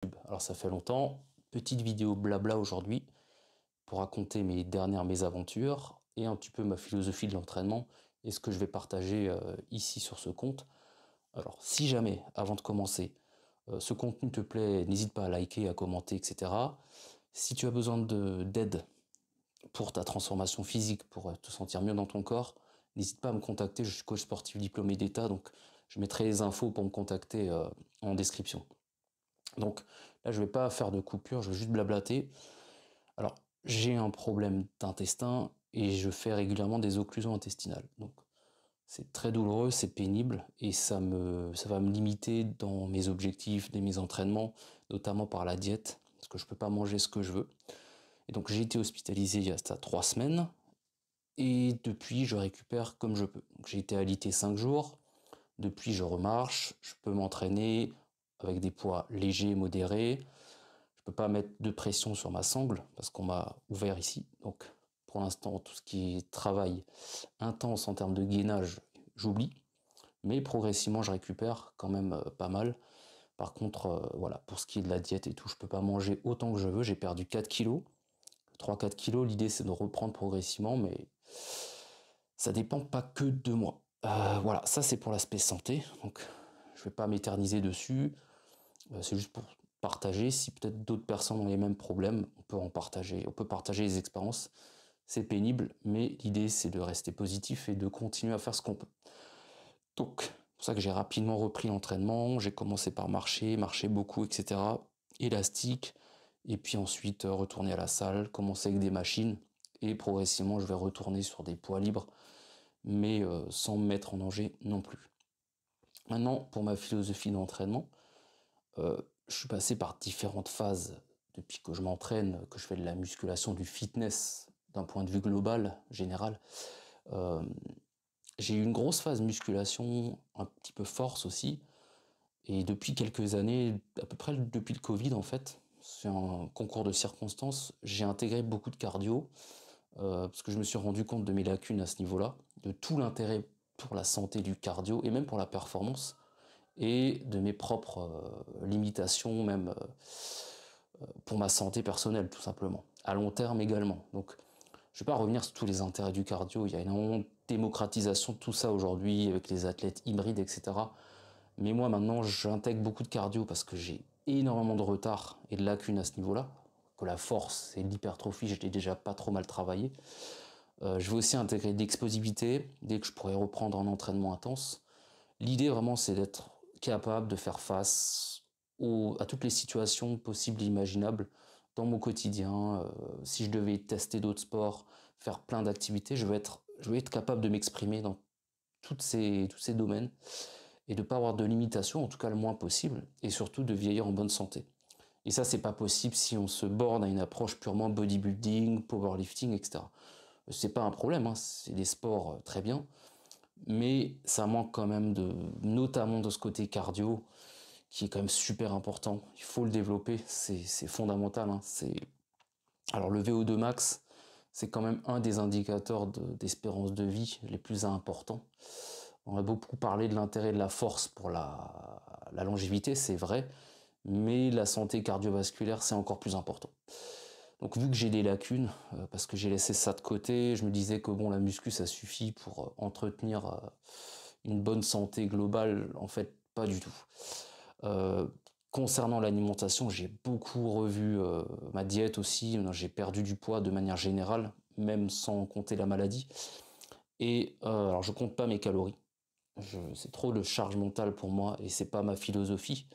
Alors ça fait longtemps, petite vidéo blabla aujourd'hui pour raconter mes dernières mésaventures et un petit peu ma philosophie de l'entraînement et ce que je vais partager ici sur ce compte. Alors si jamais, avant de commencer, ce contenu te plaît, n'hésite pas à liker, à commenter, etc. Si tu as besoin d'aide pour ta transformation physique, pour te sentir mieux dans ton corps, n'hésite pas à me contacter, je suis coach sportif diplômé d'État, donc je mettrai les infos pour me contacter en description. Donc là, je ne vais pas faire de coupure, je vais juste blablater. Alors, j'ai un problème d'intestin et je fais régulièrement des occlusions intestinales. Donc, c'est très douloureux, c'est pénible et ça va me limiter dans mes objectifs, dans mes entraînements, notamment par la diète, parce que je ne peux pas manger ce que je veux. Et donc, j'ai été hospitalisé il y a 3 semaines et depuis, je récupère comme je peux. J'ai été alité 5 jours. Depuis, je remarche, je peux m'entraîner avec des poids légers, modérés. Je peux pas mettre de pression sur ma sangle parce qu'on m'a ouvert ici. Donc, pour l'instant, tout ce qui est travail intense en termes de gainage, j'oublie. Mais progressivement, je récupère quand même pas mal. Par contre, voilà, pour ce qui est de la diète et tout, je peux pas manger autant que je veux. J'ai perdu 4 kilos. 3-4 kilos, l'idée c'est de reprendre progressivement, mais ça dépend pas que de moi. Voilà, ça c'est pour l'aspect santé, donc je vais pas m'éterniser dessus, c'est juste pour partager, si peut-être d'autres personnes ont les mêmes problèmes, on peut en partager, on peut partager les expériences, c'est pénible, mais l'idée c'est de rester positif et de continuer à faire ce qu'on peut. Donc, c'est pour ça que j'ai rapidement repris l'entraînement, j'ai commencé par marcher beaucoup, etc. Élastique, et puis ensuite retourner à la salle, commencer avec des machines, et progressivement je vais retourner sur des poids libres, mais sans me mettre en danger non plus. Maintenant, pour ma philosophie d'entraînement, je suis passé par différentes phases depuis que je m'entraîne, que je fais de la musculation, du fitness, d'un point de vue global, général. Euh, j'ai eu une grosse phase musculation, un petit peu force aussi, et depuis quelques années, à peu près depuis le Covid en fait, c'est un concours de circonstances, j'ai intégré beaucoup de cardio, parce que je me suis rendu compte de mes lacunes à ce niveau-là, de tout l'intérêt pour la santé du cardio et même pour la performance, et de mes propres limitations, même pour ma santé personnelle, tout simplement, à long terme également. Donc, je ne vais pas revenir sur tous les intérêts du cardio, il y a une démocratisation de tout ça aujourd'hui, avec les athlètes hybrides, etc. Mais moi, maintenant, j'intègre beaucoup de cardio parce que j'ai énormément de retard et de lacunes à ce niveau-là, que la force et l'hypertrophie, j'étais déjà pas trop mal travaillé. Je vais aussi intégrer de l'explosivité dès que je pourrai reprendre un entraînement intense. L'idée vraiment c'est d'être capable de faire face à toutes les situations possibles et imaginables dans mon quotidien. Si je devais tester d'autres sports, faire plein d'activités, je vais être capable de m'exprimer dans tous ces domaines et de ne pas avoir de limitations, en tout cas le moins possible, et surtout de vieillir en bonne santé. Et ça, c'est pas possible si on se borne à une approche purement bodybuilding, powerlifting, etc. C'est pas un problème, hein, c'est des sports très bien, mais ça manque quand même notamment de ce côté cardio, qui est quand même super important. Il faut le développer, c'est fondamental. Hein. Alors le VO2 max, c'est quand même un des indicateurs d'espérance de vie les plus importants. On a beaucoup parlé de l'intérêt de la force pour la longévité, c'est vrai, mais la santé cardiovasculaire, c'est encore plus important. Donc vu que j'ai des lacunes, parce que j'ai laissé ça de côté, je me disais que bon, la muscu, ça suffit pour entretenir une bonne santé globale. En fait, pas du tout. Euh, Concernant l'alimentation, j'ai beaucoup revu ma diète aussi. J'ai perdu du poids de manière générale, même sans compter la maladie. Et alors, je compte pas mes calories. C'est trop de charge mentale pour moi et c'est pas ma philosophie.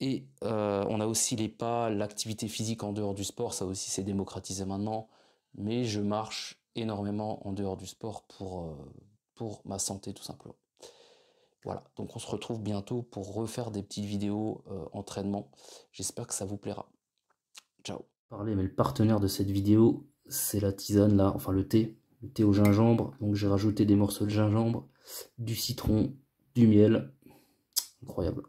Et on a aussi les pas, l'activité physique en dehors du sport, ça aussi c'est démocratisé maintenant. Mais je marche énormément en dehors du sport pour ma santé tout simplement. Voilà, donc on se retrouve bientôt pour refaire des petites vidéos entraînement. J'espère que ça vous plaira. Ciao. Parler, mais le partenaire de cette vidéo, c'est la tisane là, enfin le thé au gingembre. Donc j'ai rajouté des morceaux de gingembre, du citron, du miel. Incroyable.